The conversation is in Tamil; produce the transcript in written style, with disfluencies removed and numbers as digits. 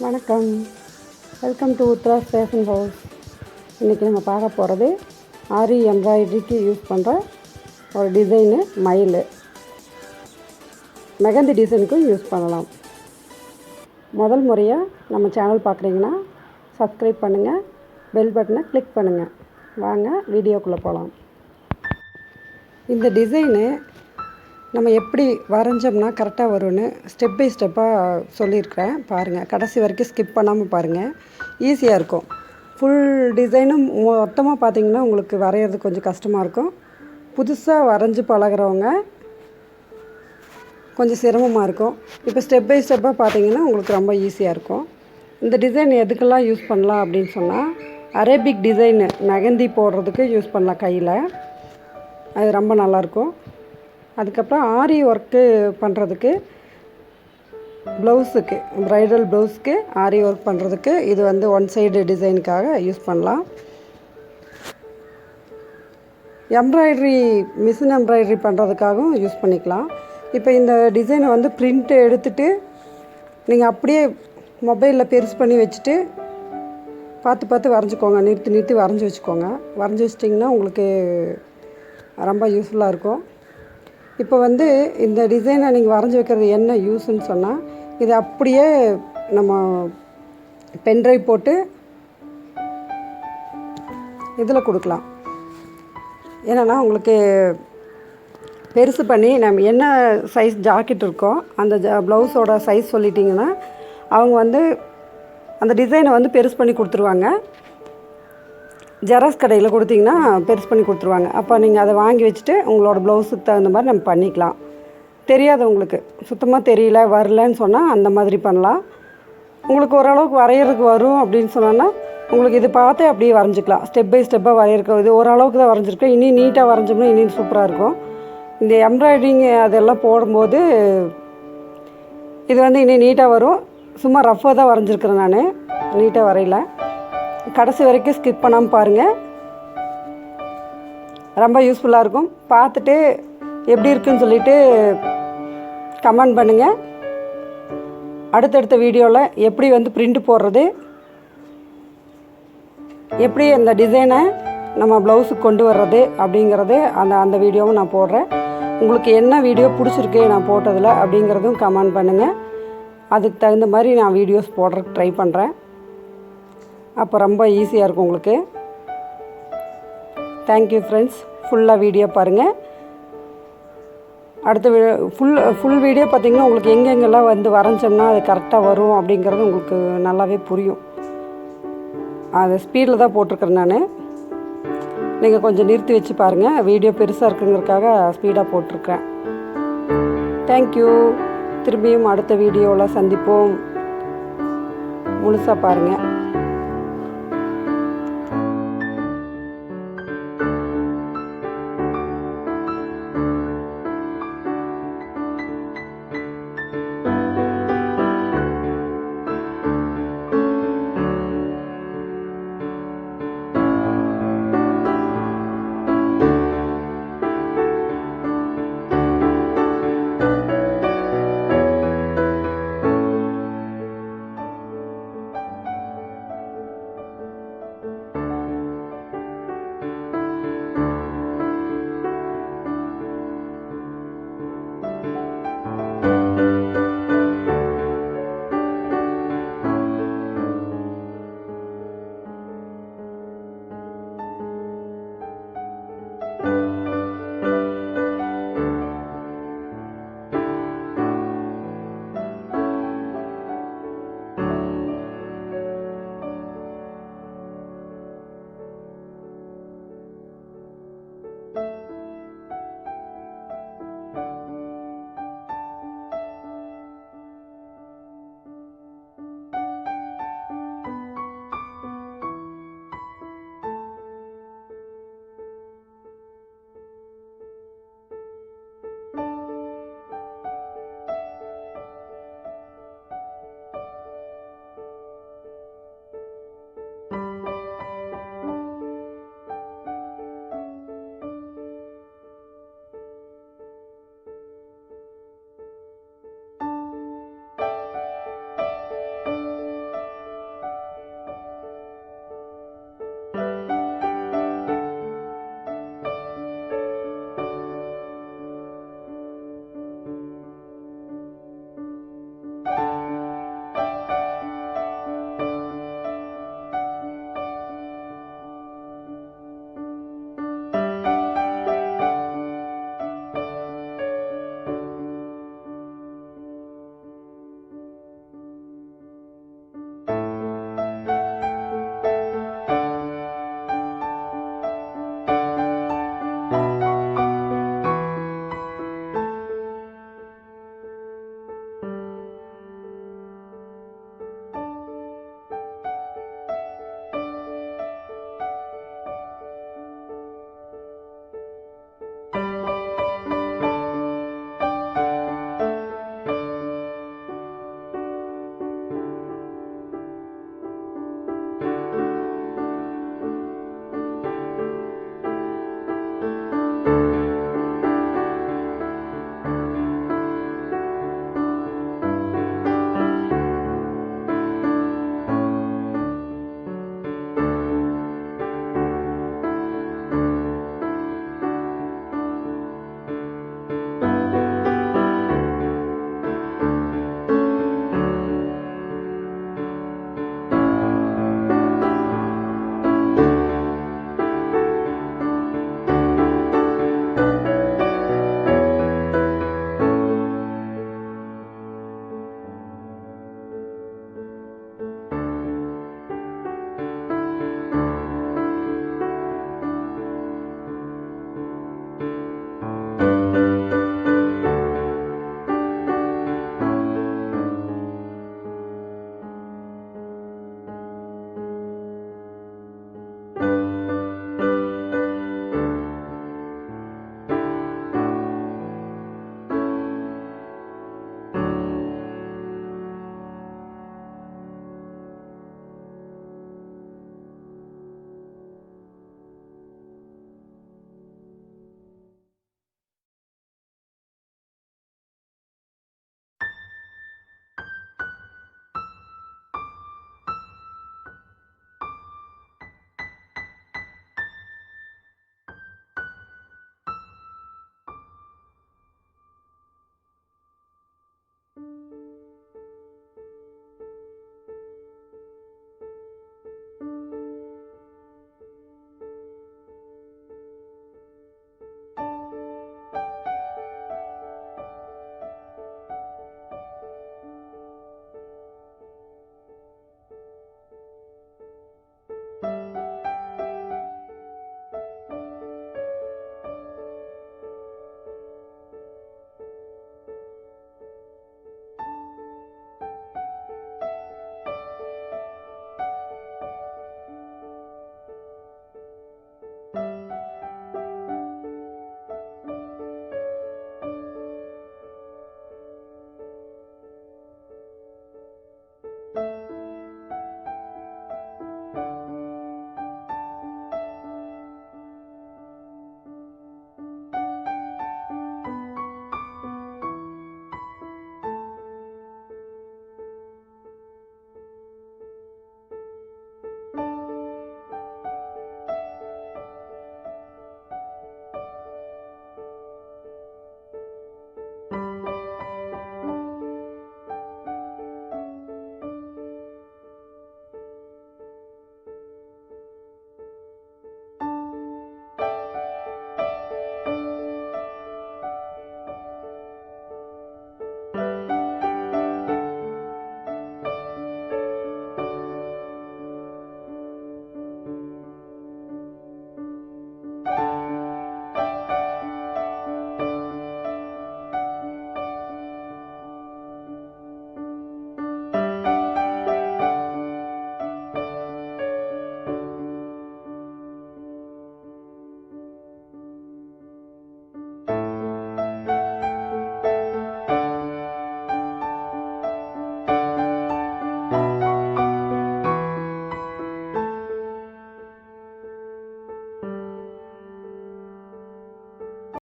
வணக்கம், welcome to Uthras fashion house. இன்றைக்கி நம்ம பார்க்க போகிறது ஆரி எம்ப்ராய்டரிக்கு யூஸ் பண்ணுற ஒரு டிசைனு மயில். மெகந்தி டிசைனுக்கும் யூஸ் பண்ணலாம். முதல் முறையாக நம்ம சேனல் பார்க்குறீங்கன்னா சப்ஸ்கிரைப் பண்ணுங்கள், பெல் பட்டனை கிளிக் பண்ணுங்கள். வாங்க வீடியோக்குள்ளே போகலாம். இந்த டிசைனு நம்ம எப்படி வரைஞ்சோம்னா கரெக்டாக வரும்னு ஸ்டெப் பை ஸ்டெப்பாக சொல்லியிருக்கிறேன். பாருங்கள், கடைசி வரைக்கும் ஸ்கிப் பண்ணாமல் பாருங்கள். ஈஸியாக இருக்கும். ஃபுல் டிசைனும் மொத்தமாக பார்த்திங்கன்னா உங்களுக்கு வரைகிறது கொஞ்சம் கஷ்டமாக இருக்கும். புதுசாக வரைஞ்சி பழகிறவங்க கொஞ்சம் சிரமமாக இருக்கும். இப்போ ஸ்டெப் பை ஸ்டெப்பாக பார்த்திங்கன்னா உங்களுக்கு ரொம்ப ஈஸியாக இருக்கும். இந்த டிசைன் எதுக்கெல்லாம் யூஸ் பண்ணலாம் அப்படின்னு சொன்னால், அரேபிக் டிசைனு மெகந்தி போடுறதுக்கு யூஸ் பண்ணலாம் கையில். அது ரொம்ப நல்லாயிருக்கும். அதுக்கப்புறம் ஆரி ஒர்க்கு பண்ணுறதுக்கு, ப்ளவுஸுக்கு, ப்ரைடல் ப்ளவுஸுக்கு ஆரி ஒர்க் பண்ணுறதுக்கு இது வந்து ஒன் சைடு டிசைனுக்காக யூஸ் பண்ணலாம். எம்ப்ராய்டரி, மிஷின் எம்ப்ராய்டரி பண்ணுறதுக்காகவும் யூஸ் பண்ணிக்கலாம். இப்போ இந்த டிசைனை வந்து பிரிண்ட்டு எடுத்துகிட்டு நீங்கள் அப்படியே மொபைலில் பெருசு பண்ணி வச்சுட்டு பார்த்து வரைஞ்சிக்கோங்க. நிறுத்தி வரைஞ்சி வச்சுக்கோங்க. வரைஞ்சி வச்சிட்டிங்கன்னா உங்களுக்கு ரொம்ப யூஸ்ஃபுல்லாக இருக்கும். இப்போ வந்து இந்த டிசைனை நீங்கள் வரைஞ்சி வைக்கிறது என்ன யூஸ்ன்னு சொன்னால், இதை அப்படியே நம்ம பென்ட்ரைவ் போட்டு இதில் கொடுக்கலாம். என்னென்னா உங்களுக்கு பெருசு பண்ணி நம்ம என்ன சைஸ் ஜாக்கெட் இருக்கோ அந்த ப்ளவுஸோட சைஸ் சொல்லிட்டிங்கன்னா அவங்க வந்து அந்த டிசைனை வந்து பெருசு பண்ணி கொடுத்துருவாங்க. ஜெராக்ஸ் கடையில் கொடுத்திங்கன்னா பெருசு பண்ணி கொடுத்துருவாங்க. அப்போ நீங்கள் அதை வாங்கி வச்சுட்டு உங்களோட ப்ளவுஸுக்கு தகுந்த மாதிரி நம்ம பண்ணிக்கலாம். தெரியாதவங்களுக்கு, சுத்தமாக தெரியல வரலன்னு சொன்னால் அந்த மாதிரி பண்ணலாம். உங்களுக்கு ஓரளவுக்கு வரைகிறதுக்கு வரும் அப்படின்னு சொன்னோன்னா உங்களுக்கு இது பார்த்து அப்படியே வரைஞ்சிக்கலாம். ஸ்டெப் பை ஸ்டெப்பாக வரையிருக்கோம். இது ஓரளவுக்கு தான் வரைஞ்சிருக்கோம். இனி நீட்டாக வரைஞ்சோம்னா இனி சூப்பராக இருக்கும். இந்த எம்ப்ராய்டரிங் அதெல்லாம் போடும்போது இது வந்து இனி நீட்டாக வரும். சும்மா ரஃப்பாக தான் வரைஞ்சிருக்கிறேன் நான், நீட்டாக வரையில. கடைசி வரைக்கும் ஸ்கிப் பண்ணாமல் பாருங்கள், ரொம்ப யூஸ்ஃபுல்லாக இருக்கும். பார்த்துட்டு எப்படி இருக்குன்னு சொல்லிவிட்டு கமெண்ட் பண்ணுங்கள். அடுத்தடுத்த வீடியோவில் எப்படி வந்து பிரிண்ட் போடுறது, எப்படி அந்த டிசைனை நம்ம ப்ளவுஸுக்கு கொண்டு வர்றது அப்படிங்கிறது அந்த வீடியோவும் நான் போடுறேன். உங்களுக்கு என்ன வீடியோ பிடிச்சிருக்கு நான் போட்டதில் அப்படிங்கிறதும் கமெண்ட் பண்ணுங்கள். அதுக்கு தகுந்த மாதிரி நான் வீடியோஸ் போடுறதுக்கு ட்ரை பண்ணுறேன். அப்போ ரொம்ப ஈஸியாக இருக்கும் உங்களுக்கு. Thank you friends. ஃபுல்லாக வீடியோ பாருங்கள். அடுத்த ஃபுல் வீடியோ பார்த்திங்கன்னா உங்களுக்கு எங்கெங்கெல்லாம் வந்து வரைஞ்சோம்னா அது கரெக்டாக வரும் அப்படிங்கிறது உங்களுக்கு நல்லாவே புரியும். அது ஸ்பீடில் தான் போட்டிருக்கிறேன் நான். நீங்கள் கொஞ்சம் நிறுத்தி வச்சு பாருங்கள். வீடியோ பெருசாக இருக்குங்கிறதுக்காக ஸ்பீடாக போட்டிருக்கேன். தேங்க்யூ. திரும்பியும் அடுத்த வீடியோவில் சந்திப்போம். முழுசாக பாருங்கள்.